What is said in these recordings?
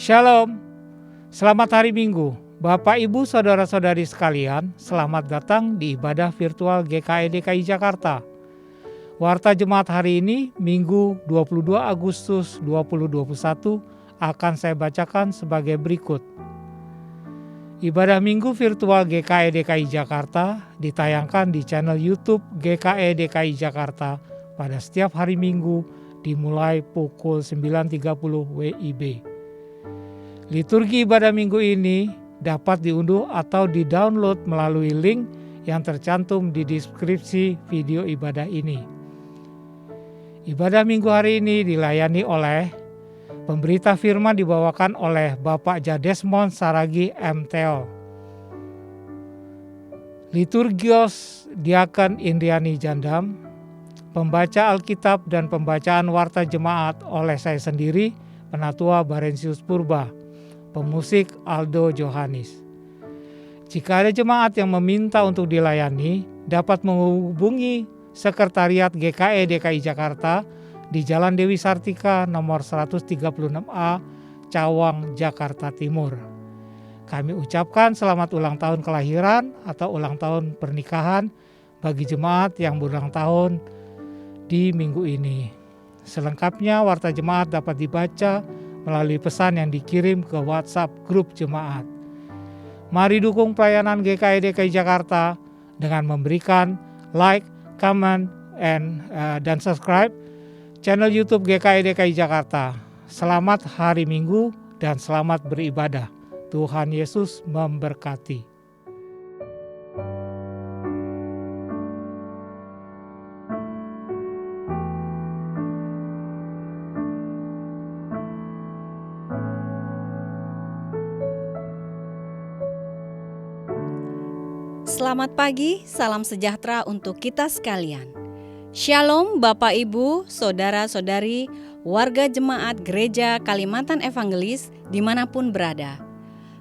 Shalom, selamat hari Minggu. Bapak, Ibu, Saudara-saudari sekalian, selamat datang di ibadah virtual GKI DKI Jakarta. Warta Jemaat hari ini, Minggu 22 Agustus 2021, akan saya bacakan sebagai berikut. Ibadah Minggu virtual GKI DKI Jakarta ditayangkan di channel YouTube GKI DKI Jakarta pada setiap hari Minggu dimulai pukul 9.30 WIB. Liturgi ibadah minggu ini dapat diunduh atau di-download melalui link yang tercantum di deskripsi video ibadah ini. Ibadah minggu hari ini dilayani oleh pemberita firman dibawakan oleh Bapak Jadesmond Saragi MTO. Liturgios Diaken Indriani Jandam, pembaca Alkitab dan pembacaan Warta Jemaat oleh saya sendiri, Penatua Barensius Purba. Pemusik Aldo Johanis. Jika ada jemaat yang meminta untuk dilayani, dapat menghubungi Sekretariat GKI DKI Jakarta di Jalan Dewi Sartika nomor 136A, Cawang, Jakarta Timur. Kami ucapkan selamat ulang tahun kelahiran atau ulang tahun pernikahan bagi jemaat yang berulang tahun di minggu ini. Selengkapnya Warta Jemaat dapat dibaca melalui pesan yang dikirim ke WhatsApp grup jemaat. Mari dukung pelayanan GKI DKI Jakarta dengan memberikan like, comment, dan subscribe channel YouTube GKI DKI Jakarta. Selamat hari Minggu dan selamat beribadah. Tuhan Yesus memberkati. Selamat pagi, salam sejahtera untuk kita sekalian. Shalom Bapak Ibu, Saudara-saudari, warga jemaat Gereja Kalimantan Evangelis dimanapun berada.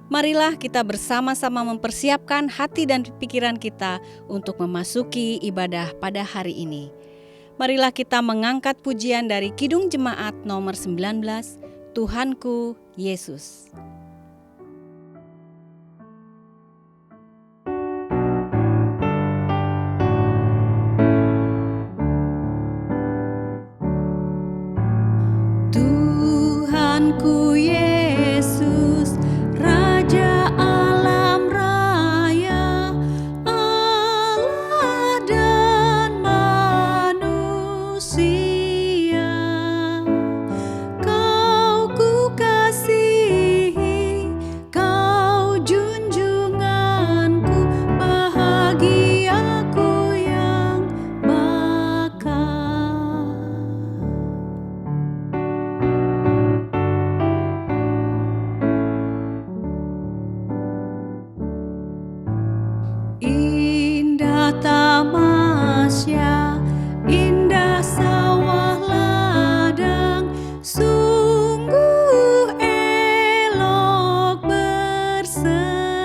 Marilah kita bersama-sama mempersiapkan hati dan pikiran kita untuk memasuki ibadah pada hari ini. Marilah kita mengangkat pujian dari Kidung Jemaat nomor 19, Tuhanku Yesus. Tuhanku Yesus, Raja alam raya, Allah dan manusia. Kau ku kasihi, Kau junjunganku, bahagiaku yang bakal. Indah tamasya, indah sawah ladang, sungguh elok berseri.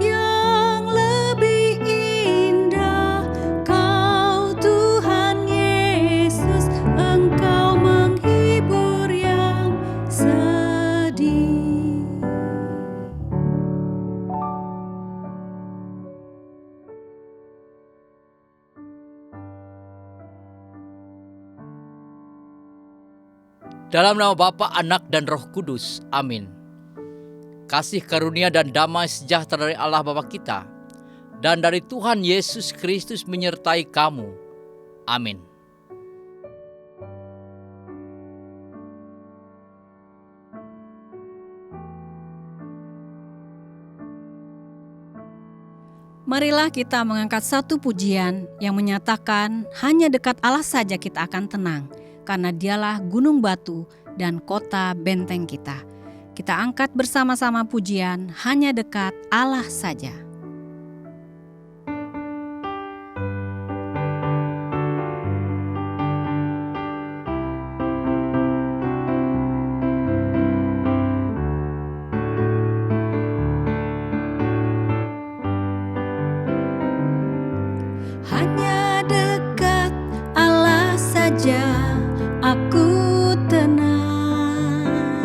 Yang lebih indah, Kau Tuhan Yesus, Engkau menghibur yang sedih. Dalam nama Bapa, Anak, dan Roh Kudus. Amin. Kasih karunia dan damai sejahtera dari Allah Bapa kita dan dari Tuhan Yesus Kristus menyertai kamu. Amin. Marilah kita mengangkat satu pujian yang menyatakan hanya dekat Allah saja kita akan tenang, karena Dialah gunung batu dan kota benteng kita. Kita angkat bersama-sama pujian hanya dekat Allah saja. Hanya dekat Allah saja aku tenang.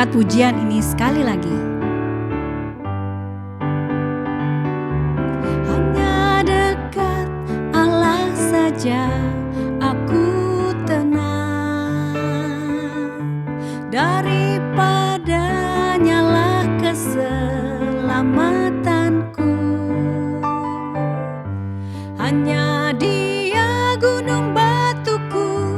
angkat pujian ini sekali lagi. Hanya dekat Allah saja aku tenang, daripadanya lah keselamatanku. Hanya Dia gunung batuku,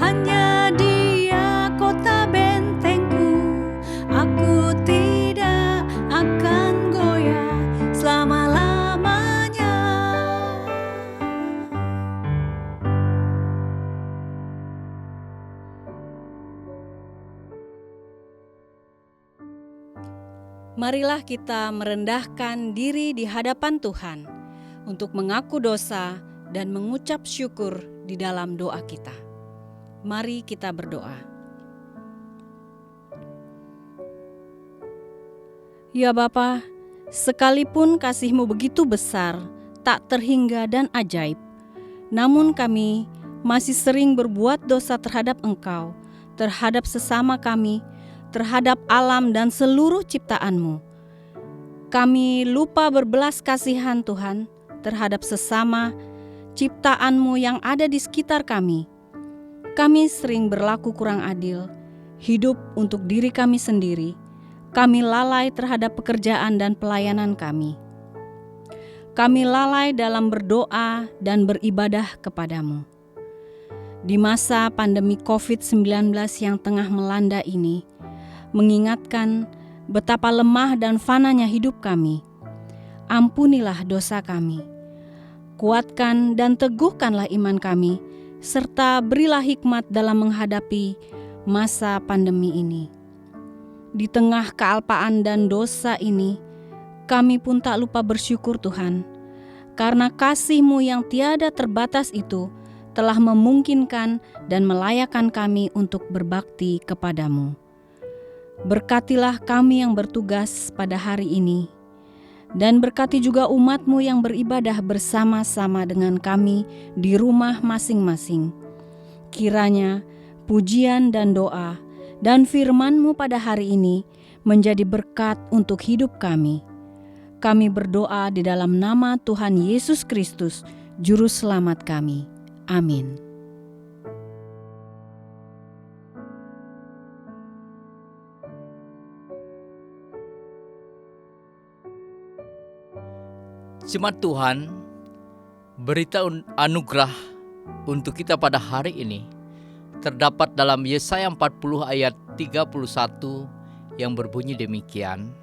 hanya Dia kota bentengku. Aku tidak akan goyah selama-lamanya. Marilah kita merendahkan diri di hadapan Tuhan untuk mengaku dosa dan mengucap syukur di dalam doa kita. Mari kita berdoa. Ya Bapa, sekalipun kasih-Mu begitu besar, tak terhingga dan ajaib, namun kami masih sering berbuat dosa terhadap Engkau, terhadap sesama kami, terhadap alam dan seluruh ciptaan-Mu. Kami lupa berbelas kasihan Tuhan terhadap sesama ciptaan-Mu yang ada di sekitar kami. Kami sering berlaku kurang adil, hidup untuk diri kami sendiri. Kami lalai terhadap pekerjaan dan pelayanan kami. Kami lalai dalam berdoa dan beribadah kepadamu. Di masa pandemi COVID-19 yang tengah melanda ini, mengingatkan betapa lemah dan fananya hidup kami. Ampunilah dosa kami, kuatkan dan teguhkanlah iman kami, serta berilah hikmat dalam menghadapi masa pandemi ini. Di tengah kealpaan dan dosa ini, kami pun tak lupa bersyukur Tuhan, karena kasih-Mu yang tiada terbatas itu telah memungkinkan dan melayakkan kami untuk berbakti kepadamu. Berkatilah kami yang bertugas pada hari ini, dan berkati juga umat-Mu yang beribadah bersama-sama dengan kami di rumah masing-masing. Kiranya pujian dan doa dan firman-Mu pada hari ini menjadi berkat untuk hidup kami. Kami berdoa di dalam nama Tuhan Yesus Kristus, Juru Selamat kami. Amin. Jemaat Tuhan, berita anugerah untuk kita pada hari ini terdapat dalam Yesaya 40 ayat 31 yang berbunyi demikian.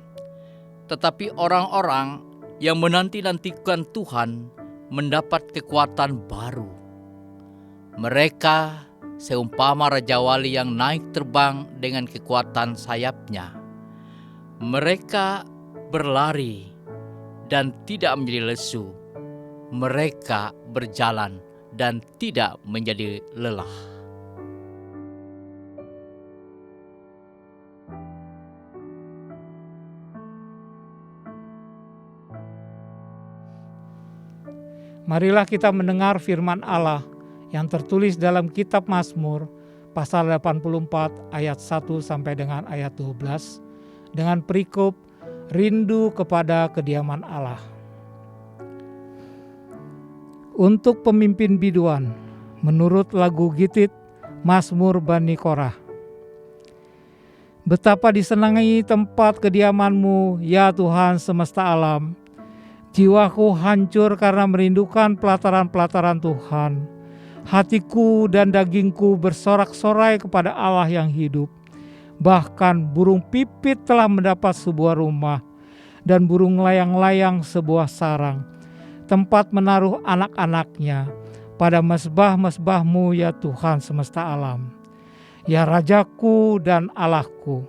Tetapi orang-orang yang menanti-nantikan Tuhan mendapat kekuatan baru. Mereka seumpama Raja Wali yang naik terbang dengan kekuatan sayapnya. Mereka berlari dan tidak menjadi lesu. Mereka berjalan dan tidak menjadi lelah. Marilah kita mendengar firman Allah yang tertulis dalam kitab Mazmur pasal 84 ayat 1 sampai dengan ayat 12 dengan perikop rindu kepada kediaman Allah. Untuk pemimpin biduan, menurut lagu Gitit, Mazmur Bani Korah. Betapa disenangi tempat kediaman-Mu, ya Tuhan semesta alam. Jiwaku hancur karena merindukan pelataran-pelataran Tuhan. Hatiku dan dagingku bersorak-sorai kepada Allah yang hidup. Bahkan burung pipit telah mendapat sebuah rumah, dan burung layang-layang sebuah sarang, tempat menaruh anak-anaknya pada mesbah-mesbah-Mu, ya Tuhan semesta alam. Ya Rajaku dan Allahku,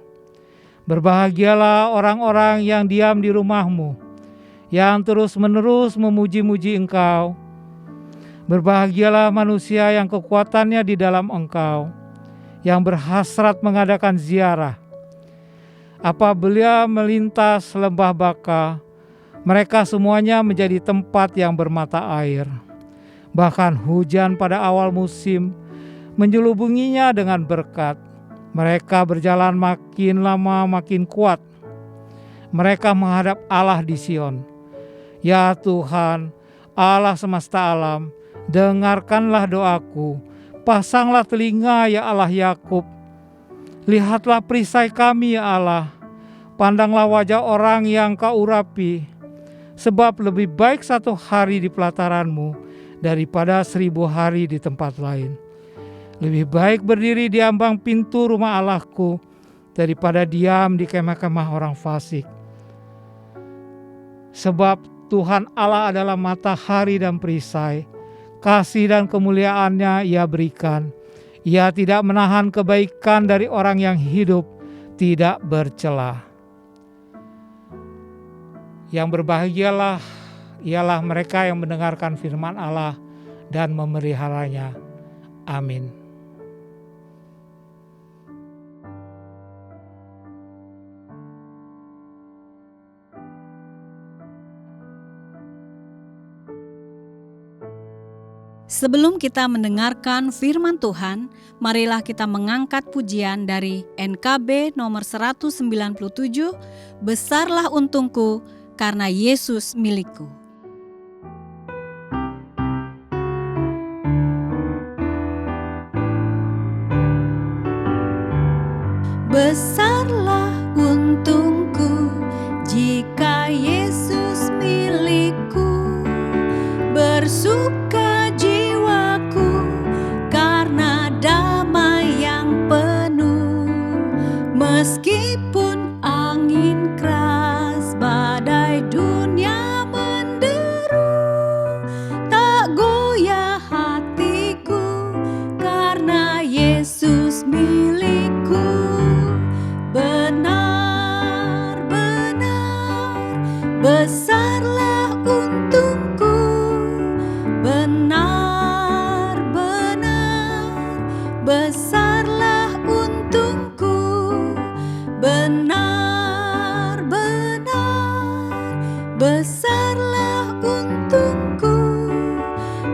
berbahagialah orang-orang yang diam di rumah-Mu, yang terus-menerus memuji-muji Engkau. Berbahagialah manusia yang kekuatannya di dalam Engkau, yang berhasrat mengadakan ziarah. Apabila melintas lembah Baka, mereka semuanya menjadi tempat yang bermata air. Bahkan hujan pada awal musim menjelubunginya dengan berkat. Mereka berjalan makin lama makin kuat. Mereka menghadap Allah di Sion. Ya Tuhan, Allah semesta alam, dengarkanlah doaku. Pasanglah telinga ya Allah Yakub. Lihatlah perisai kami ya Allah. Pandanglah wajah orang yang Kau urapi. Sebab lebih baik 1 hari di pelataran-Mu daripada 1000 hari di tempat lain. Lebih baik berdiri di ambang pintu rumah Allahku daripada diam di kemah-kemah orang fasik. Sebab Tuhan Allah adalah matahari dan perisai. Kasih dan kemuliaan-Nya Ia berikan. Ia tidak menahan kebaikan dari orang yang hidup tidak bercela. Yang berbahagialah ialah mereka yang mendengarkan firman Allah dan memeliharanya. Amin. Sebelum kita mendengarkan firman Tuhan, marilah kita mengangkat pujian dari NKB nomor 197, Besarlah untungku karena Yesus milikku. Besarlah untungku jika Yesus milikku, bersuka jiwaku karena damai yang penuh. Meskipun angin keras, badai dunia menderu, tak goyah hatiku karena Yesus milikku. Benar-benar besarlah untungku, benar-benar besarlah untungku, benar-benar besarlah untungku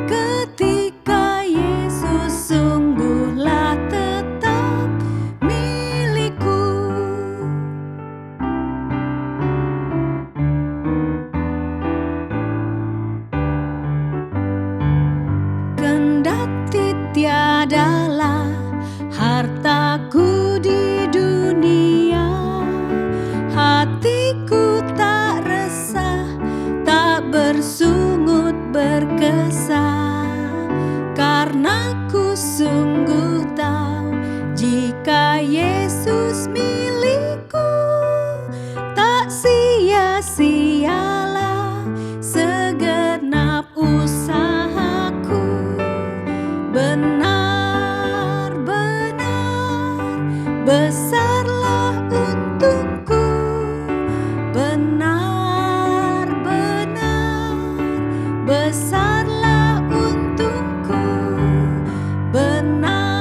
ketika Yesus sungguhlah tetap milikku. Kendati tiadalah hartaku di dunia, hatiku tak resah, tak bersungut berkesah, karena ku sungguh tahu jika Yesus milikku, tak sia-sialah segenap usahaku. Benar-benar besarlah untungku, benar-benar besarlah untungku, benar-benar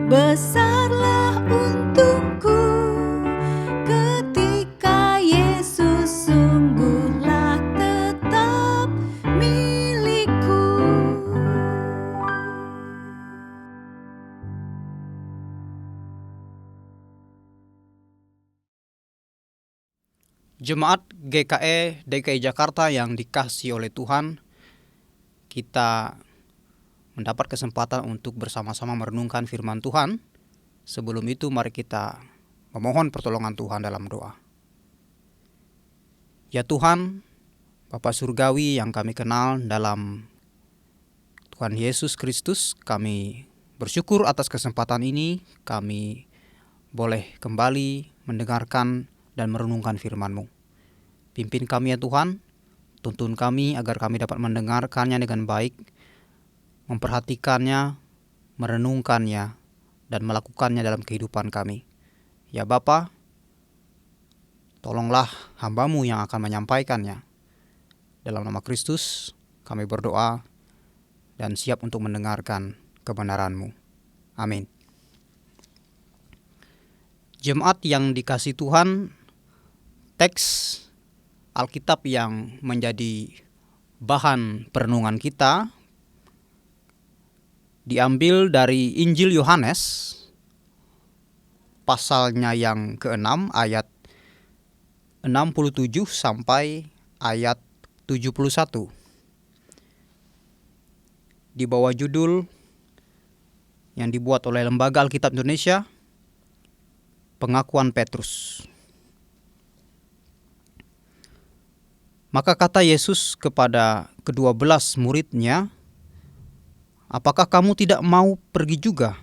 besarlah untungku ketika Yesus sungguhlah tetap milikku. Jemaat GKE DKI Jakarta yang dikasihi oleh Tuhan, kita mendapat kesempatan untuk bersama-sama merenungkan firman Tuhan. Sebelum itu mari kita memohon pertolongan Tuhan dalam doa. Ya Tuhan, Bapa Surgawi yang kami kenal dalam Tuhan Yesus Kristus, kami bersyukur atas kesempatan ini, kami boleh kembali mendengarkan dan merenungkan firman-Mu. Pimpin kami ya Tuhan, tuntun kami agar kami dapat mendengarkannya dengan baik, memperhatikannya, merenungkannya, dan melakukannya dalam kehidupan kami. Ya Bapa, tolonglah hamba-Mu yang akan menyampaikannya. Dalam nama Kristus kami berdoa dan siap untuk mendengarkan kebenaran-Mu. Amin. Jemaat yang dikasihi Tuhan, teks Alkitab yang menjadi bahan perenungan kita diambil dari Injil Yohanes pasalnya yang ke-6 ayat 67 sampai ayat 71. Di bawah judul yang dibuat oleh Lembaga Alkitab Indonesia, Pengakuan Petrus. Maka kata Yesus kepada ke-12 muridnya, "Apakah kamu tidak mau pergi juga?"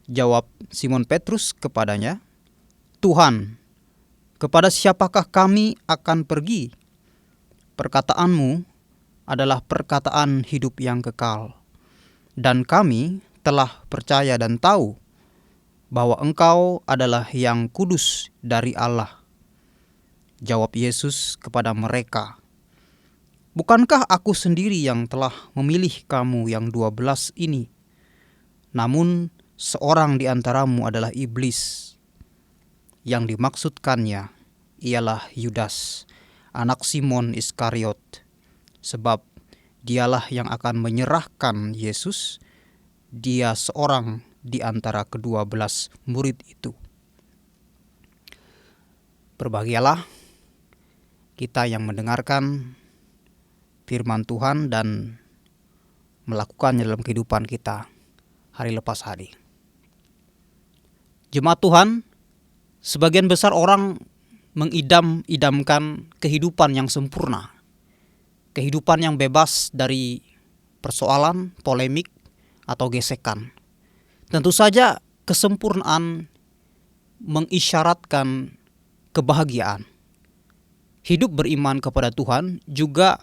Jawab Simon Petrus kepadanya, "Tuhan, kepada siapakah kami akan pergi? Perkataanmu adalah perkataan hidup yang kekal. Dan kami telah percaya dan tahu bahwa Engkau adalah yang kudus dari Allah." Jawab Yesus kepada mereka, "Bukankah aku sendiri yang telah memilih kamu yang 12 ini? Namun seorang di antaramu adalah iblis." Yang dimaksudkannya ialah Yudas, anak Simon Iskariot, sebab dialah yang akan menyerahkan Yesus. Dia seorang di antara ke-12 murid itu. Berbahagialah kita yang mendengarkan firman Tuhan dan melakukannya dalam kehidupan kita hari lepas hari. Jemaat Tuhan, sebagian besar orang mengidam-idamkan kehidupan yang sempurna, kehidupan yang bebas dari persoalan, polemik, atau gesekan. Tentu saja kesempurnaan mengisyaratkan kebahagiaan. Hidup beriman kepada Tuhan juga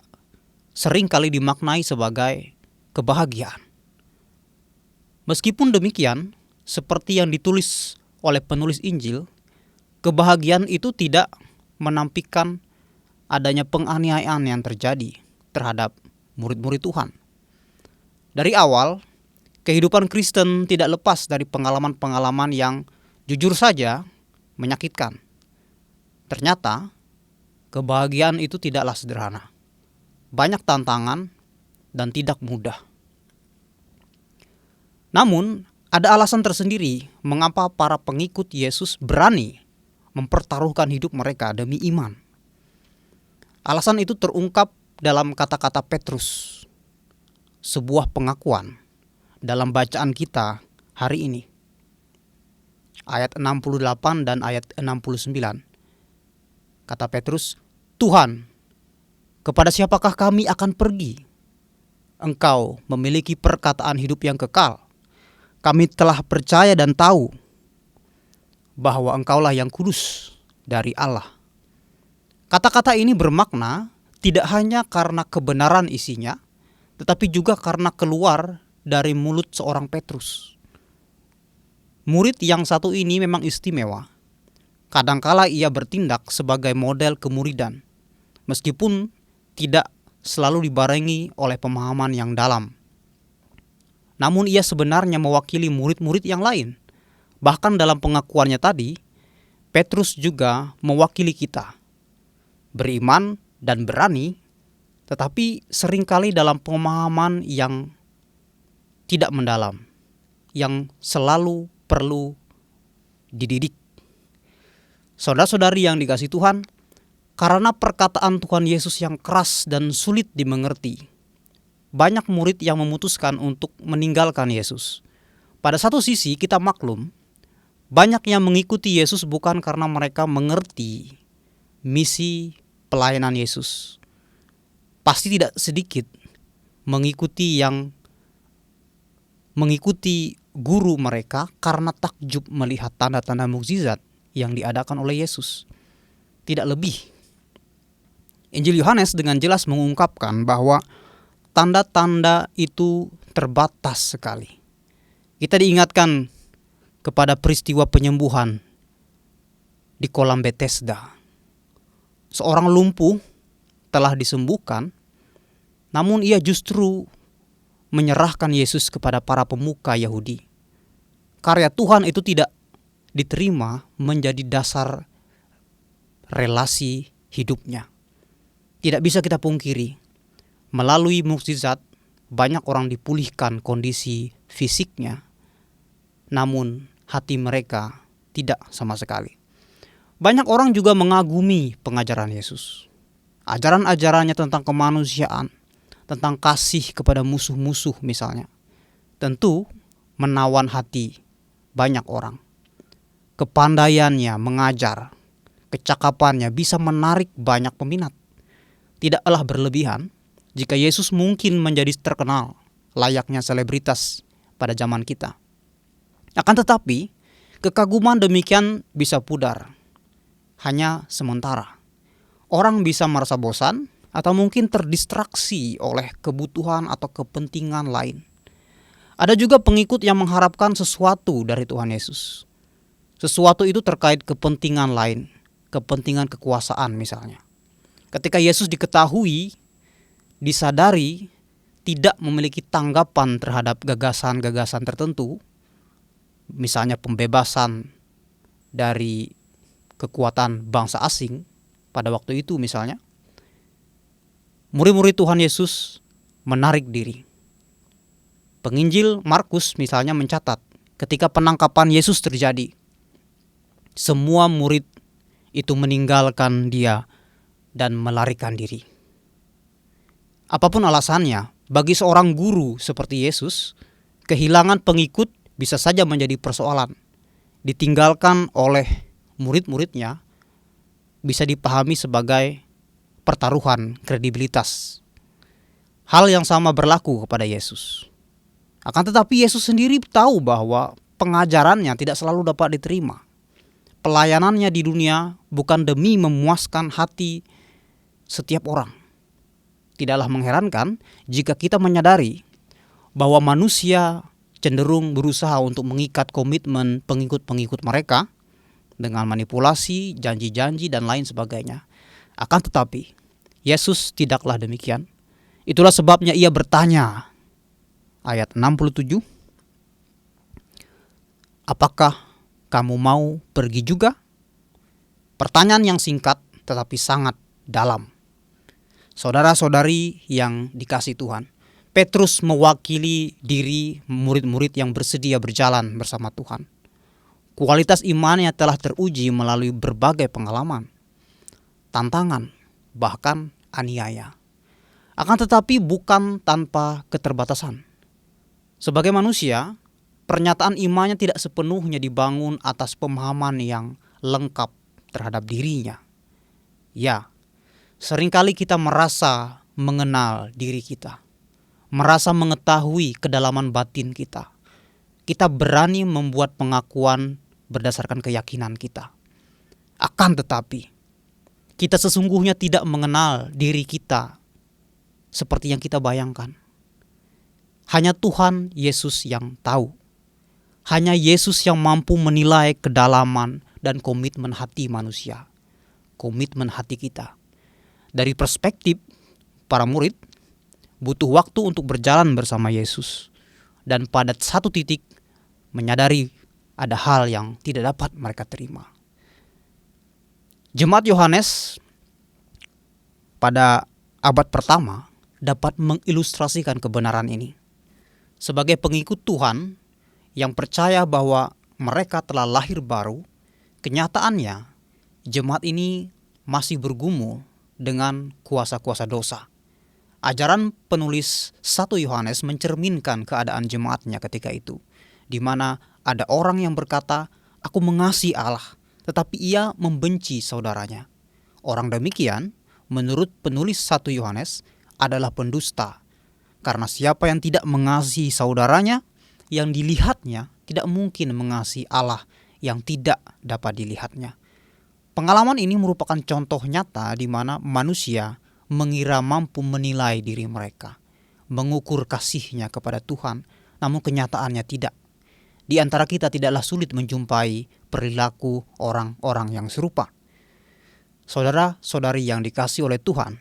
seringkali dimaknai sebagai kebahagiaan. Meskipun demikian, seperti yang ditulis oleh penulis Injil, kebahagiaan itu tidak menampilkan adanya penganiayaan yang terjadi terhadap murid-murid Tuhan. Dari awal, kehidupan Kristen tidak lepas dari pengalaman-pengalaman yang jujur saja menyakitkan. Ternyata, kebahagiaan itu tidaklah sederhana. Banyak tantangan dan tidak mudah. Namun, ada alasan tersendiri mengapa para pengikut Yesus berani mempertaruhkan hidup mereka demi iman. Alasan itu terungkap dalam kata-kata Petrus, sebuah pengakuan dalam bacaan kita hari ini. Ayat 68 dan ayat 69. Kata Petrus, "Tuhan, kepada siapakah kami akan pergi? Engkau memiliki perkataan hidup yang kekal. Kami telah percaya dan tahu bahwa Engkaulah yang kudus dari Allah." Kata-kata ini bermakna tidak hanya karena kebenaran isinya, tetapi juga karena keluar dari mulut seorang Petrus. Murid yang satu ini memang istimewa. Kadangkala ia bertindak sebagai model kemuridan, meskipun tidak selalu dibarengi oleh pemahaman yang dalam. Namun ia sebenarnya mewakili murid-murid yang lain. Bahkan dalam pengakuannya tadi, Petrus juga mewakili kita. Beriman dan berani, tetapi seringkali dalam pemahaman yang tidak mendalam, yang selalu perlu dididik. Saudara-saudari yang dikasihi Tuhan, karena perkataan Tuhan Yesus yang keras dan sulit dimengerti, banyak murid yang memutuskan untuk meninggalkan Yesus. Pada satu sisi kita maklum, banyak yang mengikuti Yesus bukan karena mereka mengerti misi pelayanan Yesus. Pasti tidak sedikit mengikuti guru mereka karena takjub melihat tanda-tanda mukjizat yang diadakan oleh Yesus. Tidak lebih. Injil Yohanes dengan jelas mengungkapkan bahwa tanda-tanda itu terbatas sekali. Kita diingatkan kepada peristiwa penyembuhan di kolam Bethesda. Seorang lumpuh telah disembuhkan, namun ia justru menyerahkan Yesus kepada para pemuka Yahudi. Karya Tuhan itu tidak diterima menjadi dasar relasi hidupnya. Tidak bisa kita pungkiri, melalui mukjizat banyak orang dipulihkan kondisi fisiknya, namun hati mereka tidak sama sekali. Banyak orang juga mengagumi pengajaran Yesus. Ajaran-ajarannya tentang kemanusiaan, tentang kasih kepada musuh-musuh misalnya, tentu menawan hati banyak orang. Kepandaiannya mengajar, kecakapannya bisa menarik banyak peminat. Tidaklah berlebihan jika Yesus mungkin menjadi terkenal layaknya selebritas pada zaman kita. Akan tetapi, kekaguman demikian bisa pudar, hanya sementara. Orang bisa merasa bosan atau mungkin terdistraksi oleh kebutuhan atau kepentingan lain. Ada juga pengikut yang mengharapkan sesuatu dari Tuhan Yesus. Sesuatu itu terkait kepentingan lain, kepentingan kekuasaan misalnya. Ketika Yesus diketahui, disadari tidak memiliki tanggapan terhadap gagasan-gagasan tertentu, misalnya pembebasan dari kekuatan bangsa asing pada waktu itu misalnya, murid-murid Tuhan Yesus menarik diri. Penginjil Markus misalnya mencatat ketika penangkapan Yesus terjadi, semua murid itu meninggalkan dia dan melarikan diri. Apapun alasannya, bagi seorang guru seperti Yesus, kehilangan pengikut bisa saja menjadi persoalan. Ditinggalkan oleh murid-muridnya bisa dipahami sebagai pertaruhan kredibilitas. Hal yang sama berlaku kepada Yesus. Akan tetapi Yesus sendiri tahu bahwa pengajarannya tidak selalu dapat diterima. Pelayanannya di dunia bukan demi memuaskan hati setiap orang. Tidaklah mengherankan jika kita menyadari bahwa manusia cenderung berusaha untuk mengikat komitmen pengikut-pengikut mereka dengan manipulasi, janji-janji, dan lain sebagainya. Akan tetapi, Yesus tidaklah demikian. Itulah sebabnya ia bertanya, ayat 67, apakah kamu mau pergi juga? Pertanyaan yang singkat tetapi sangat dalam. Saudara-saudari yang dikasihi Tuhan, Petrus mewakili diri murid-murid yang bersedia berjalan bersama Tuhan. Kualitas imannya telah teruji melalui berbagai pengalaman, tantangan, bahkan aniaya. Akan tetapi bukan tanpa keterbatasan. Sebagai manusia, pernyataan imannya tidak sepenuhnya dibangun atas pemahaman yang lengkap terhadap dirinya. Ya, seringkali kita merasa mengenal diri kita, merasa mengetahui kedalaman batin kita. Kita berani membuat pengakuan berdasarkan keyakinan kita. Akan tetapi, kita sesungguhnya tidak mengenal diri kita seperti yang kita bayangkan. Hanya Tuhan Yesus yang tahu. Hanya Yesus yang mampu menilai kedalaman dan komitmen hati manusia, komitmen hati kita. Dari perspektif para murid, butuh waktu untuk berjalan bersama Yesus, dan pada satu titik menyadari ada hal yang tidak dapat mereka terima. Jemaat Yohanes pada abad pertama dapat mengilustrasikan kebenaran ini. Sebagai pengikut Tuhan yang percaya bahwa mereka telah lahir baru, kenyataannya jemaat ini masih bergumul dengan kuasa-kuasa dosa. Ajaran penulis 1 Yohanes mencerminkan keadaan jemaatnya ketika itu, di mana ada orang yang berkata, "Aku mengasihi Allah," tetapi ia membenci saudaranya. Orang demikian, menurut penulis 1 Yohanes, adalah pendusta. Karena siapa yang tidak mengasihi saudaranya, yang dilihatnya tidak mungkin mengasihi Allah yang tidak dapat dilihatnya. Pengalaman ini merupakan contoh nyata di mana manusia mengira mampu menilai diri mereka, mengukur kasihnya kepada Tuhan, namun kenyataannya tidak. Di antara kita tidaklah sulit menjumpai perilaku orang-orang yang serupa. Saudara-saudari yang dikasihi oleh Tuhan,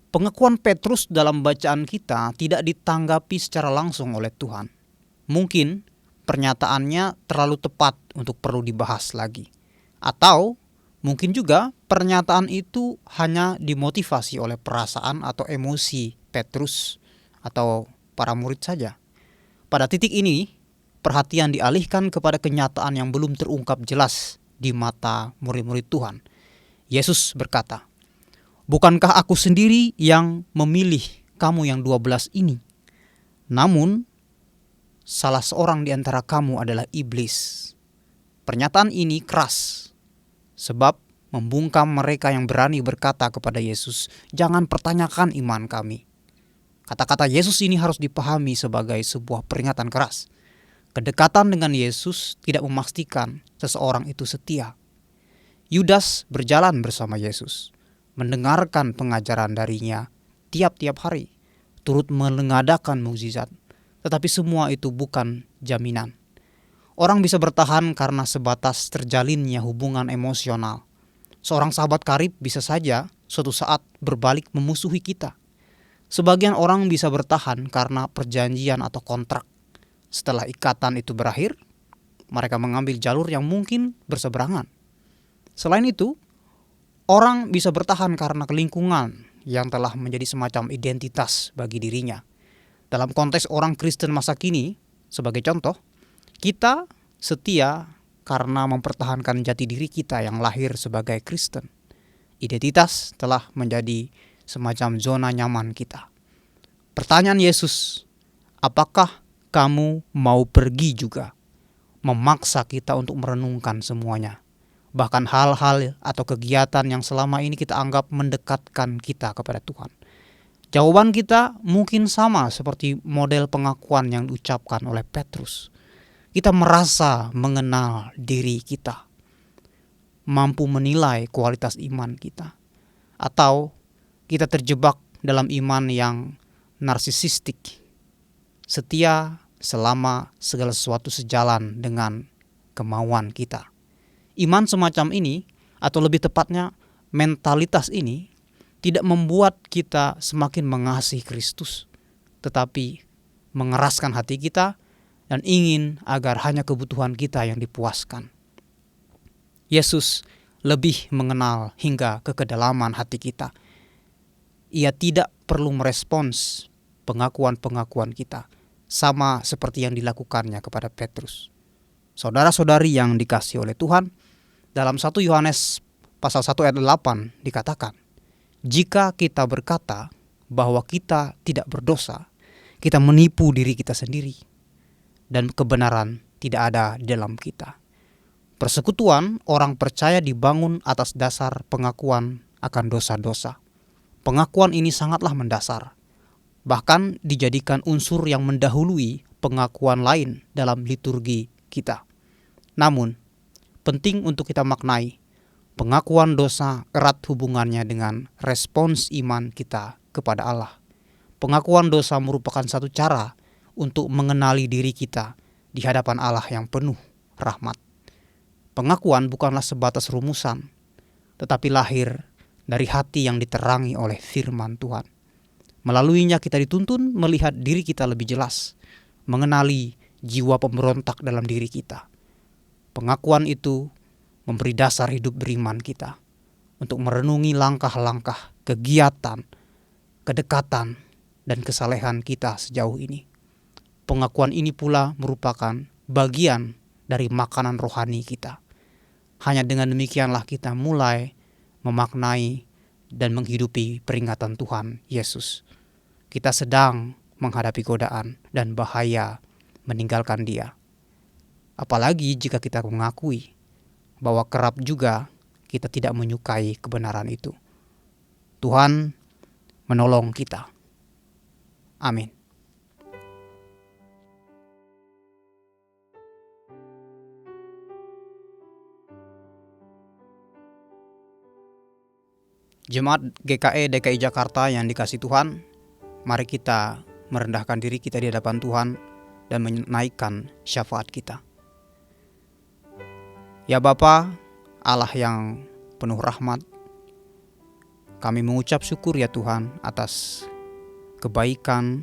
pengakuan Petrus dalam bacaan kita tidak ditanggapi secara langsung oleh Tuhan. Mungkin pernyataannya terlalu tepat untuk perlu dibahas lagi. Atau mungkin juga pernyataan itu hanya dimotivasi oleh perasaan atau emosi Petrus atau para murid saja. Pada titik ini, perhatian dialihkan kepada kenyataan yang belum terungkap jelas di mata murid-murid Tuhan. Yesus berkata, "Bukankah aku sendiri yang memilih kamu yang 12 ini? Namun, salah seorang di antara kamu adalah iblis." Pernyataan ini keras, sebab membungkam mereka yang berani berkata kepada Yesus, "Jangan pertanyakan iman kami." Kata-kata Yesus ini harus dipahami sebagai sebuah peringatan keras. Kedekatan dengan Yesus tidak memastikan seseorang itu setia. Yudas berjalan bersama Yesus, mendengarkan pengajaran darinya tiap-tiap hari, turut mengadakan mukjizat, tetapi semua itu bukan jaminan. Orang bisa bertahan karena sebatas terjalinnya hubungan emosional. Seorang sahabat karib bisa saja suatu saat berbalik memusuhi kita. Sebagian orang bisa bertahan karena perjanjian atau kontrak. Setelah ikatan itu berakhir, mereka mengambil jalur yang mungkin berseberangan. Selain itu, orang bisa bertahan karena lingkungan yang telah menjadi semacam identitas bagi dirinya. Dalam konteks orang Kristen masa kini, sebagai contoh, kita setia karena mempertahankan jati diri kita yang lahir sebagai Kristen. Identitas telah menjadi semacam zona nyaman kita. Pertanyaan Yesus, apakah kamu mau pergi juga? Memaksa kita untuk merenungkan semuanya. Bahkan hal-hal atau kegiatan yang selama ini kita anggap mendekatkan kita kepada Tuhan. Jawaban kita mungkin sama seperti model pengakuan yang diucapkan oleh Petrus. Kita merasa mengenal diri kita, mampu menilai kualitas iman kita, atau kita terjebak dalam iman yang narsisistik, setia selama segala sesuatu sejalan dengan kemauan kita. Iman semacam ini, atau lebih tepatnya mentalitas ini, tidak membuat kita semakin mengasihi Kristus, tetapi mengeraskan hati kita dan ingin agar hanya kebutuhan kita yang dipuaskan. Yesus lebih mengenal hingga ke kedalaman hati kita. Ia tidak perlu merespons pengakuan-pengakuan kita, sama seperti yang dilakukannya kepada Petrus. Saudara-saudari yang dikasihi oleh Tuhan, dalam 1 Yohanes pasal 1 ayat 8 dikatakan, "Jika kita berkata bahwa kita tidak berdosa, kita menipu diri kita sendiri, dan kebenaran tidak ada di dalam kita." Persekutuan orang percaya dibangun atas dasar pengakuan akan dosa-dosa. Pengakuan ini sangatlah mendasar, bahkan dijadikan unsur yang mendahului pengakuan lain dalam liturgi kita. Namun, penting untuk kita maknai, pengakuan dosa erat hubungannya dengan respons iman kita kepada Allah. Pengakuan dosa merupakan satu cara untuk mengenali diri kita di hadapan Allah yang penuh rahmat. Pengakuan bukanlah sebatas rumusan, tetapi lahir dari hati yang diterangi oleh firman Tuhan. Melaluinya kita dituntun melihat diri kita lebih jelas, mengenali jiwa pemberontak dalam diri kita. Pengakuan itu memberi dasar hidup beriman kita untuk merenungi langkah-langkah, kegiatan, kedekatan, dan kesalehan kita sejauh ini. Pengakuan ini pula merupakan bagian dari makanan rohani kita. Hanya dengan demikianlah kita mulai memaknai dan menghidupi peringatan Tuhan Yesus. Kita sedang menghadapi godaan dan bahaya meninggalkan Dia. Apalagi jika kita mengakui bahwa kerap juga kita tidak menyukai kebenaran itu. Tuhan menolong kita. Amin. Jemaat GKE DKI Jakarta yang dikasihi Tuhan, mari kita merendahkan diri kita di hadapan Tuhan dan menaikkan syafaat kita. Ya Bapa, Allah yang penuh rahmat, kami mengucap syukur ya Tuhan atas kebaikan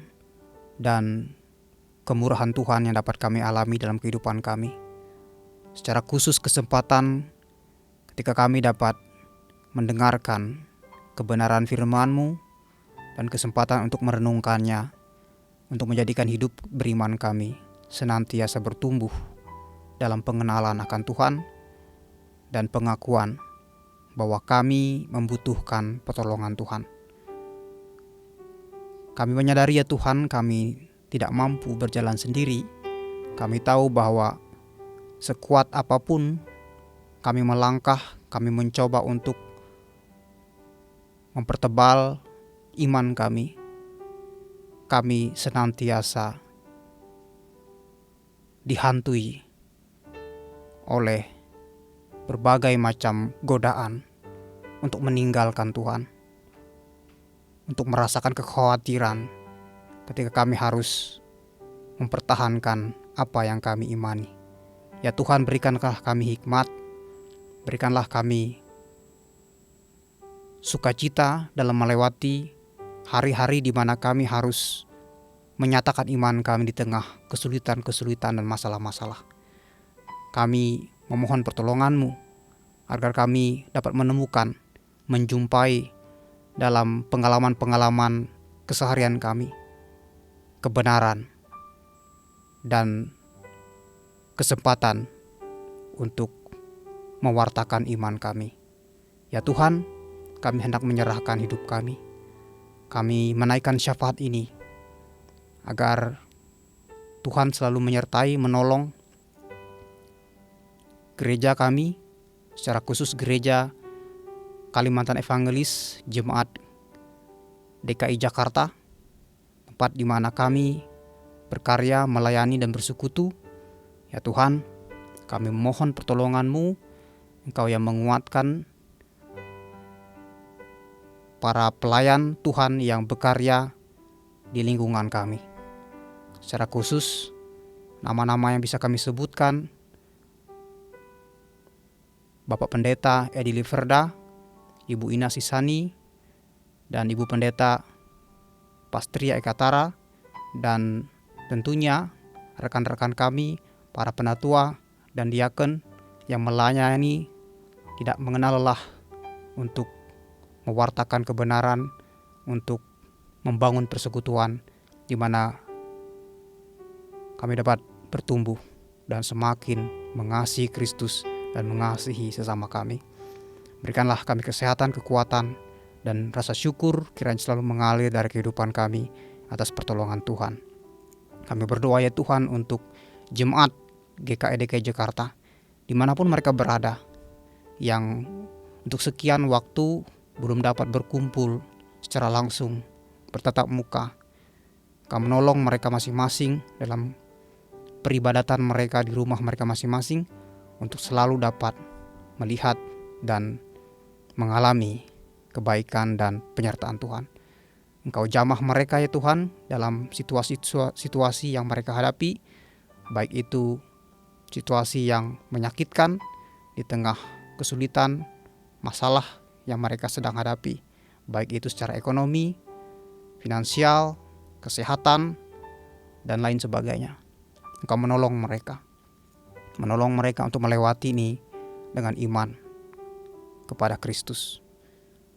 dan kemurahan Tuhan yang dapat kami alami dalam kehidupan kami. Secara khusus kesempatan ketika kami dapat mendengarkan kebenaran firman-Mu dan kesempatan untuk merenungkannya untuk menjadikan hidup beriman kami senantiasa bertumbuh dalam pengenalan akan Tuhan dan pengakuan bahwa kami membutuhkan pertolongan Tuhan. Kami menyadari ya Tuhan, kami tidak mampu berjalan sendiri. Kami tahu bahwa sekuat apapun kami melangkah, kami mencoba untuk mempertebal iman kami. Kami senantiasa dihantui oleh berbagai macam godaan untuk meninggalkan Tuhan, untuk merasakan kekhawatiran ketika kami harus mempertahankan apa yang kami imani. Ya Tuhan, berikanlah kami hikmat, berikanlah kami sukacita dalam melewati hari-hari di mana kami harus menyatakan iman kami di tengah kesulitan-kesulitan dan masalah-masalah. Kami memohon pertolongan-Mu agar kami dapat menemukan, menjumpai dalam pengalaman-pengalaman keseharian kami kebenaran dan kesempatan untuk mewartakan iman kami. Ya Tuhan, kami hendak menyerahkan hidup kami. Kami menaikkan syafaat ini agar Tuhan selalu menyertai, menolong gereja kami, secara khusus gereja Kalimantan Evangelis Jemaat DKI Jakarta, tempat di mana kami berkarya, melayani dan bersekutu. Ya Tuhan, kami memohon pertolongan-Mu, Engkau yang menguatkan para pelayan Tuhan yang berkarya di lingkungan kami. Secara khusus, nama-nama yang bisa kami sebutkan: Bapak Pendeta Edi Liverda, Ibu Ina Sisani, dan Ibu Pendeta Pastria Ekatara, dan tentunya rekan-rekan kami, para penatua dan diaken yang melayani tidak mengenal lelah untuk mewartakan kebenaran, untuk membangun persekutuan di mana kami dapat bertumbuh dan semakin mengasihi Kristus dan mengasihi sesama kami. Berikanlah kami kesehatan, kekuatan, dan rasa syukur kiranya selalu mengalir dari kehidupan kami atas pertolongan Tuhan. Kami berdoa ya Tuhan untuk jemaat GKI DKI Jakarta, dimanapun mereka berada, yang untuk sekian waktu belum dapat berkumpul secara langsung, bertatap muka. Kau menolong mereka masing-masing dalam peribadatan mereka di rumah mereka masing-masing untuk selalu dapat melihat dan mengalami kebaikan dan penyertaan Tuhan. Engkau jamah mereka ya Tuhan dalam situasi yang mereka hadapi, baik itu situasi yang menyakitkan di tengah kesulitan, masalah yang mereka sedang hadapi, baik itu secara ekonomi, finansial, kesehatan, dan lain sebagainya. Engkau menolong mereka untuk melewati ini dengan iman kepada Kristus.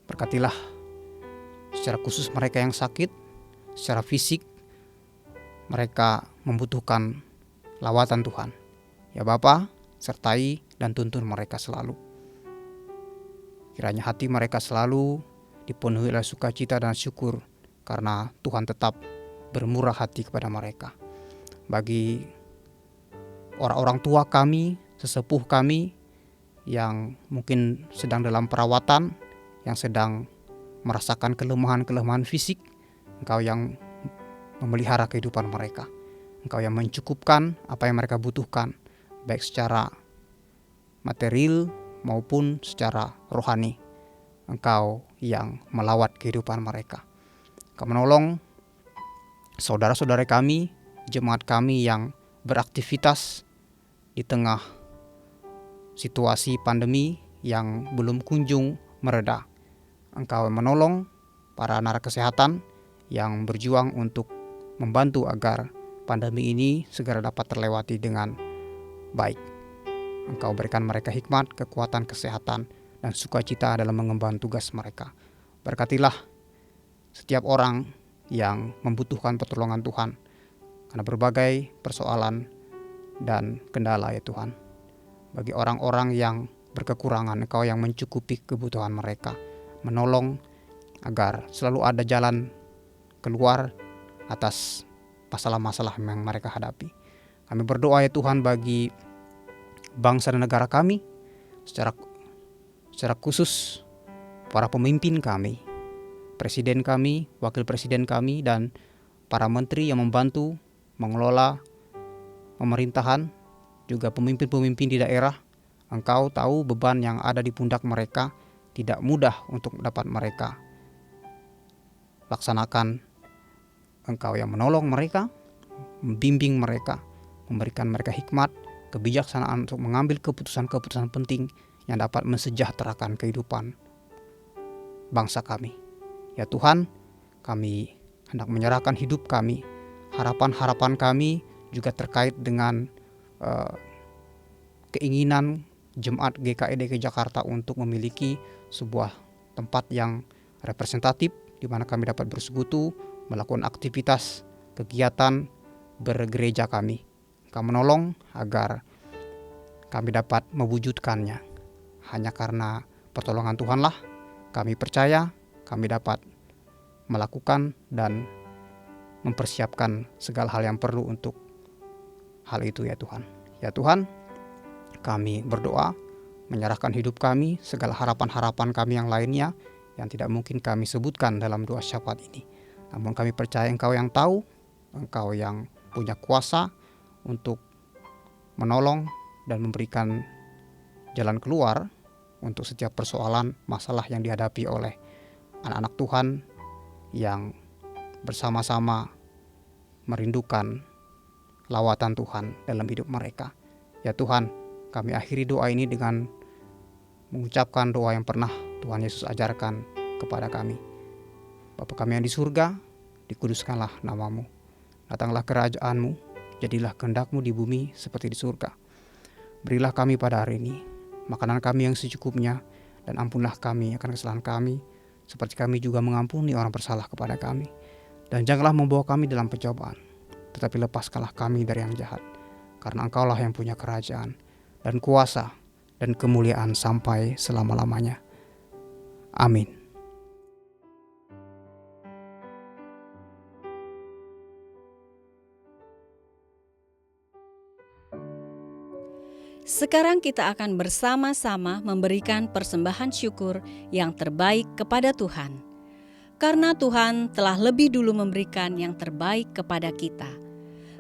Berkatilah secara khusus mereka yang sakit, secara fisik, mereka membutuhkan lawatan Tuhan. Ya Bapa, sertai dan tuntun mereka selalu. Kiranya hati mereka selalu dipenuhi oleh sukacita dan syukur karena Tuhan tetap bermurah hati kepada mereka. Bagi orang-orang tua kami, sesepuh kami yang mungkin sedang dalam perawatan, yang sedang merasakan kelemahan-kelemahan fisik, Engkau yang memelihara kehidupan mereka. Engkau yang mencukupkan apa yang mereka butuhkan, baik secara material maupun secara rohani. Engkau yang melawat kehidupan mereka. Engkau menolong saudara-saudara kami, jemaat kami yang beraktivitas di tengah situasi pandemi yang belum kunjung mereda. Engkau menolong para narasumber kesehatan yang berjuang untuk membantu agar pandemi ini segera dapat terlewati dengan baik. Engkau berikan mereka hikmat, kekuatan, kesehatan, dan sukacita dalam mengemban tugas mereka. Berkatilah setiap orang yang membutuhkan pertolongan Tuhan karena berbagai persoalan dan kendala ya Tuhan. Bagi orang-orang yang berkekurangan, Engkau yang mencukupi kebutuhan mereka, menolong agar selalu ada jalan keluar atas masalah-masalah yang mereka hadapi. Kami berdoa ya Tuhan bagi bangsa dan negara kami, secara khusus para pemimpin kami, presiden kami, wakil presiden kami, dan para menteri yang membantu mengelola pemerintahan, juga pemimpin-pemimpin di daerah. Engkau tahu beban yang ada di pundak mereka, tidak mudah untuk dapat mereka laksanakan. Engkau yang menolong mereka, membimbing mereka, memberikan mereka hikmat, kebijaksanaan untuk mengambil keputusan-keputusan penting yang dapat mensejahterakan kehidupan bangsa kami. Ya Tuhan, kami hendak menyerahkan hidup kami, harapan-harapan kami juga terkait dengan keinginan Jemaat GKI DKI Jakarta untuk memiliki sebuah tempat yang representatif di mana kami dapat bersekutu, melakukan aktivitas, kegiatan bergereja kami. Engkau menolong agar kami dapat mewujudkannya. Hanya karena pertolongan Tuhanlah kami percaya kami dapat melakukan dan mempersiapkan segala hal yang perlu untuk hal itu ya Tuhan. Ya Tuhan, kami berdoa menyerahkan hidup kami, segala harapan-harapan kami yang lainnya yang tidak mungkin kami sebutkan dalam doa syafaat ini. Namun kami percaya Engkau yang tahu, Engkau yang punya kuasa untuk menolong dan memberikan jalan keluar untuk setiap persoalan masalah yang dihadapi oleh anak-anak Tuhan yang bersama-sama merindukan lawatan Tuhan dalam hidup mereka. Ya Tuhan, kami akhiri doa ini dengan mengucapkan doa yang pernah Tuhan Yesus ajarkan kepada kami. Bapa kami yang di surga, dikuduskanlah namamu. Datanglah kerajaan-Mu, jadilah kehendak-Mu di bumi seperti di surga. Berilah kami pada hari ini makanan kami yang secukupnya, dan ampunlah kami akan kesalahan kami, seperti kami juga mengampuni orang bersalah kepada kami. Dan janganlah membawa kami dalam pencobaan, tetapi lepaskanlah kami dari yang jahat. Karena Engkaulah yang punya kerajaan, dan kuasa, dan kemuliaan sampai selama-lamanya. Amin. Sekarang kita akan bersama-sama memberikan persembahan syukur yang terbaik kepada Tuhan. Karena Tuhan telah lebih dulu memberikan yang terbaik kepada kita.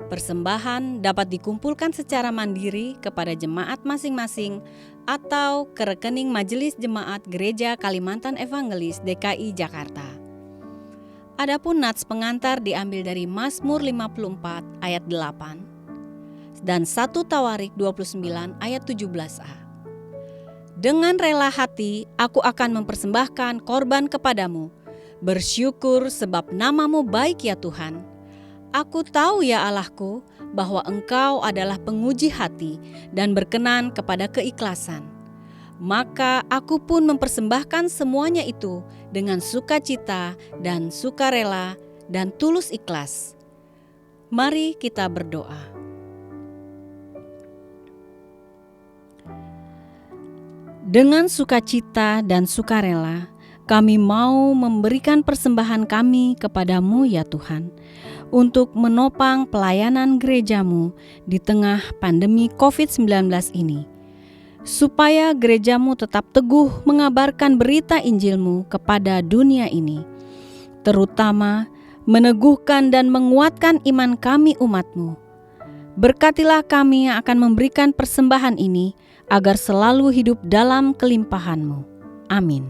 Persembahan dapat dikumpulkan secara mandiri kepada jemaat masing-masing atau ke rekening Majelis Jemaat Gereja Kalimantan Evangelis DKI Jakarta. Adapun nats pengantar diambil dari Mazmur 54 ayat 8 dan 1 Tawarik 29 ayat 17a. Dengan rela hati aku akan mempersembahkan korban kepadamu, bersyukur sebab namamu baik ya Tuhan. Aku tahu ya Allahku bahwa Engkau adalah penguji hati dan berkenan kepada keikhlasan. Maka aku pun mempersembahkan semuanya itu dengan sukacita dan sukarela dan tulus ikhlas. Mari kita berdoa. Dengan sukacita dan sukarela, kami mau memberikan persembahan kami kepadamu ya Tuhan, untuk menopang pelayanan gerejamu di tengah pandemi COVID-19 ini, supaya gerejamu tetap teguh mengabarkan berita Injilmu kepada dunia ini, terutama meneguhkan dan menguatkan iman kami umatmu. Berkatilah kami yang akan memberikan persembahan ini, agar selalu hidup dalam kelimpahan-Mu. Amin.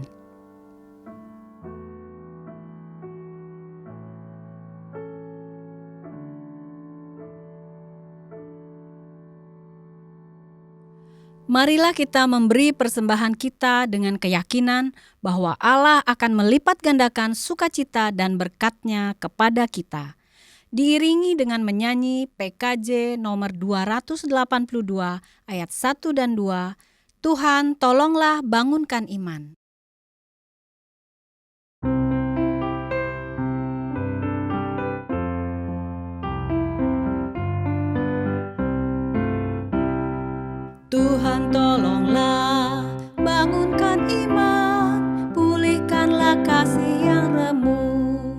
Marilah kita memberi persembahan kita dengan keyakinan bahwa Allah akan melipat gandakan sukacita dan berkat-Nya kepada kita. Diiringi dengan menyanyi PKJ nomor 282 ayat 1 dan 2, Tuhan tolonglah bangunkan iman. Tuhan tolonglah, bangunkan iman, pulihkanlah kasih yang remuk.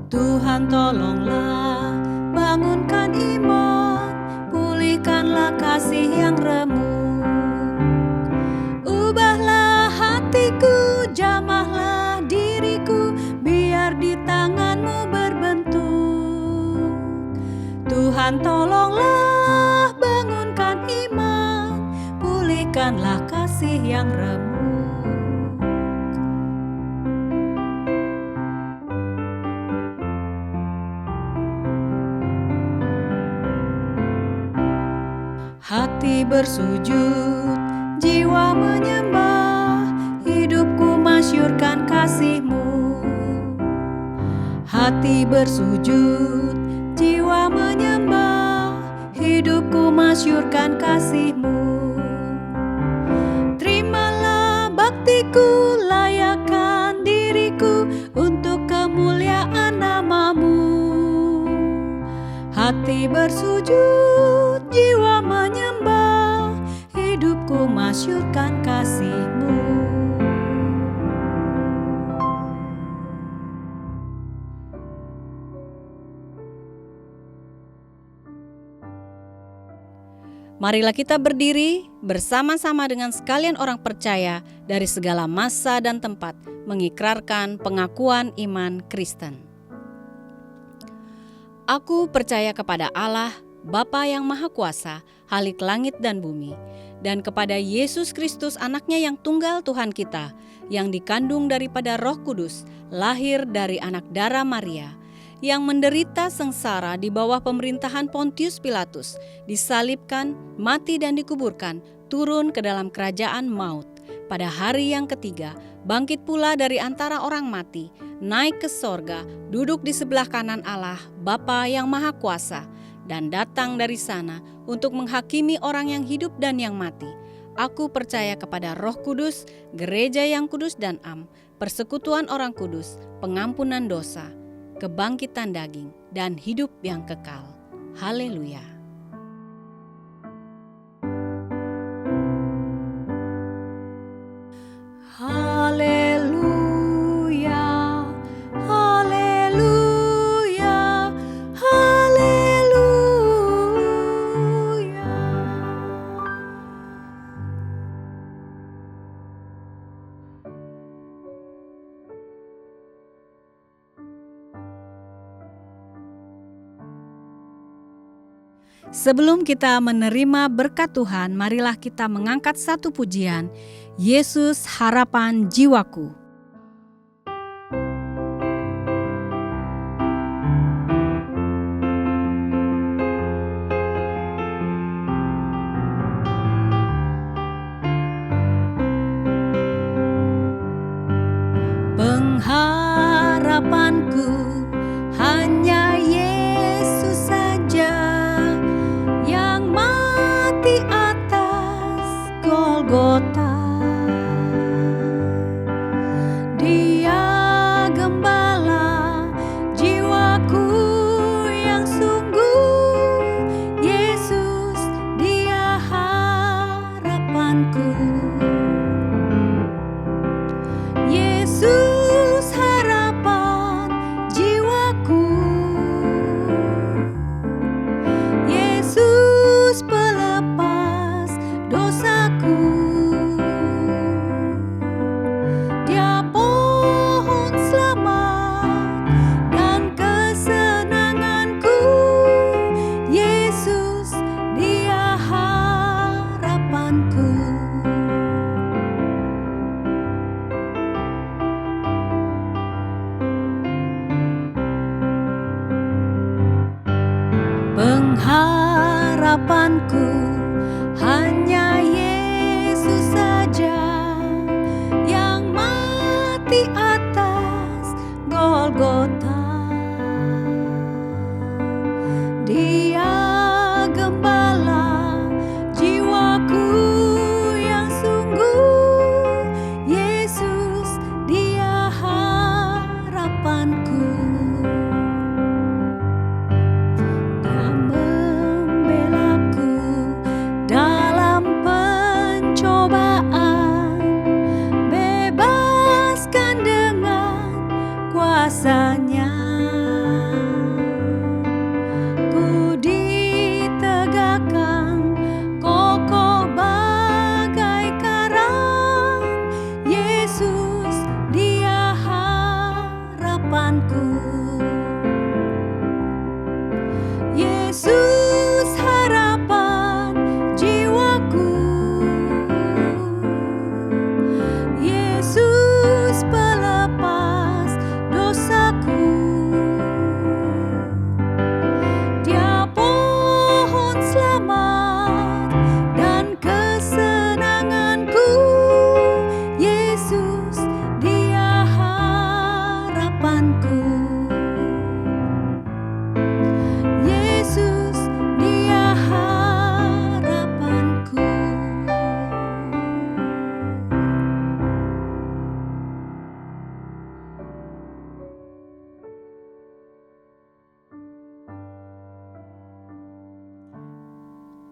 Tuhan tolonglah, bangunkan iman, pulihkanlah kasih yang remuk. Ubahlah hatiku, jamahlah diriku, biar di tangan-Mu berbentuk. Tuhan tolonglah, bangunkan iman, pulihkanlah kasih yang remuk. Hati bersujud, jiwa menyembah, hidupku masyurkan kasih-Mu. Hati bersujud, jiwa menyembah, hidupku masyurkan kasih-Mu. Terimalah baktiku, layakkan diriku untuk kemuliaan nama-Mu. Hati bersujud, jiwa menyembah, hidupku masyurkan kasih-Mu. Marilah kita berdiri bersama-sama dengan sekalian orang percaya dari segala masa dan tempat mengikrarkan pengakuan iman Kristen. Aku percaya kepada Allah, Bapa yang Maha Kuasa, Khalik langit dan bumi, dan kepada Yesus Kristus anaknya yang tunggal Tuhan kita, yang dikandung daripada Roh Kudus, lahir dari anak darah Maria, yang menderita sengsara di bawah pemerintahan Pontius Pilatus, disalibkan, mati dan dikuburkan, turun ke dalam kerajaan maut. Pada hari yang ketiga, bangkit pula dari antara orang mati, naik ke sorga, duduk di sebelah kanan Allah, Bapa yang Maha Kuasa, dan datang dari sana untuk menghakimi orang yang hidup dan yang mati. Aku percaya kepada Roh Kudus, gereja yang kudus dan am, persekutuan orang kudus, pengampunan dosa, kebangkitan daging, dan hidup yang kekal. Haleluya. Haleluya, haleluya, haleluya. Sebelum kita menerima berkat Tuhan, marilah kita mengangkat satu pujian, Yesus harapan jiwaku. Pengharapanku hanya Yesus saja, yang mati atas Golgota. Dia gembala jiwaku yang sungguh, Yesus dia harapanku. Yesus harapan jiwaku, Yesus pelepas dosaku. Dia pohon selamat dan kesenanganku, Yesus dia harapanku.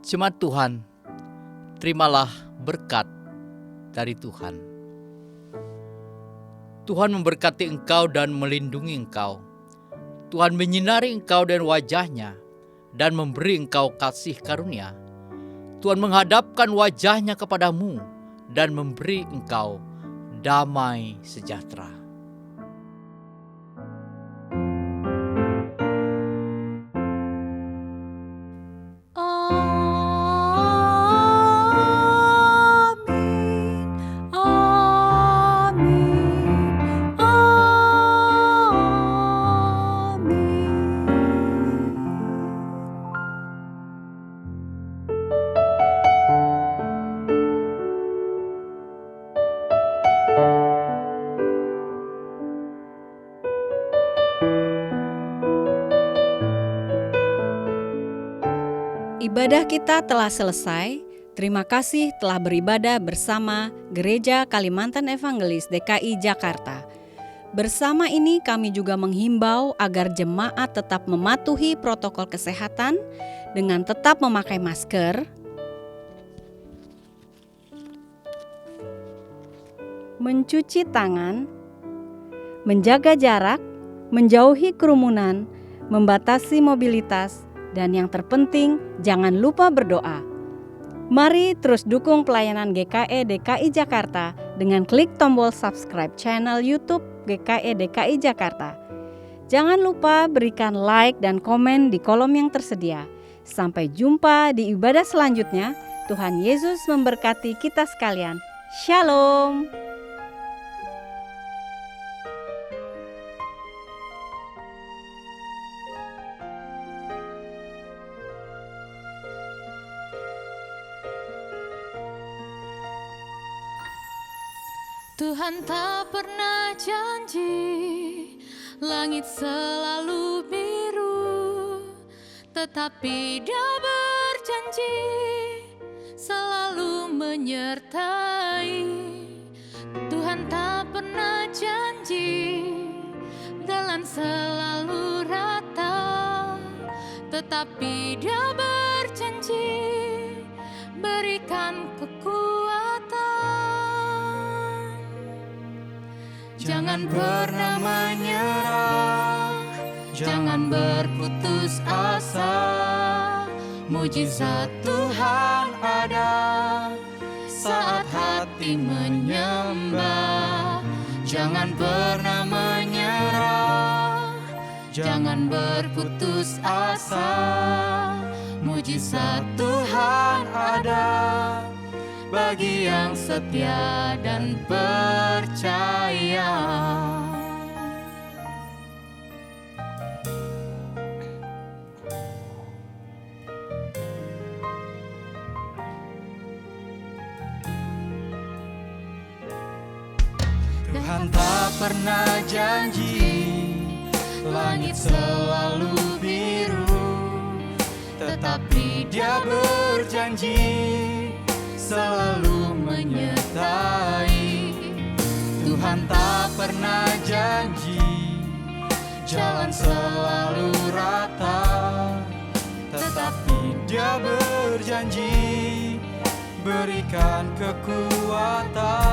Jemaat Tuhan, terimalah berkat dari Tuhan. Tuhan memberkati engkau dan melindungi engkau. Tuhan menyinari engkau dan wajah-Nya dan memberi engkau kasih karunia. Tuhan menghadapkan wajah-Nya kepadamu dan memberi engkau damai sejahtera. Ibadah kita telah selesai. Terima kasih telah beribadah bersama Gereja Kalimantan Evangelis DKI Jakarta. Bersama ini kami juga menghimbau agar jemaat tetap mematuhi protokol kesehatan dengan tetap memakai masker, mencuci tangan, menjaga jarak, menjauhi kerumunan, membatasi mobilitas, dan yang terpenting, jangan lupa berdoa. Mari terus dukung pelayanan GKE DKI Jakarta dengan klik tombol subscribe channel YouTube GKE DKI Jakarta. Jangan lupa berikan like dan komen di kolom yang tersedia. Sampai jumpa di ibadah selanjutnya. Tuhan Yesus memberkati kita sekalian. Shalom. Tuhan tak pernah janji langit selalu biru, tetapi Dia berjanji selalu menyertai. Tuhan tak pernah janji jalan selalu rata, tetapi Dia berjanji berikan kekuatan. Jangan pernah menyerah, jangan berputus asa. Mujizat Tuhan ada saat hati menyembah. Jangan pernah menyerah, jangan berputus asa. Mujizat Tuhan ada bagi yang setia dan percaya. Tuhan tak pernah janji langit selalu biru, tetapi Dia berjanji selalu menyertai. Tuhan tak pernah janji jalan selalu rata, tetapi Dia berjanji berikan kekuatan.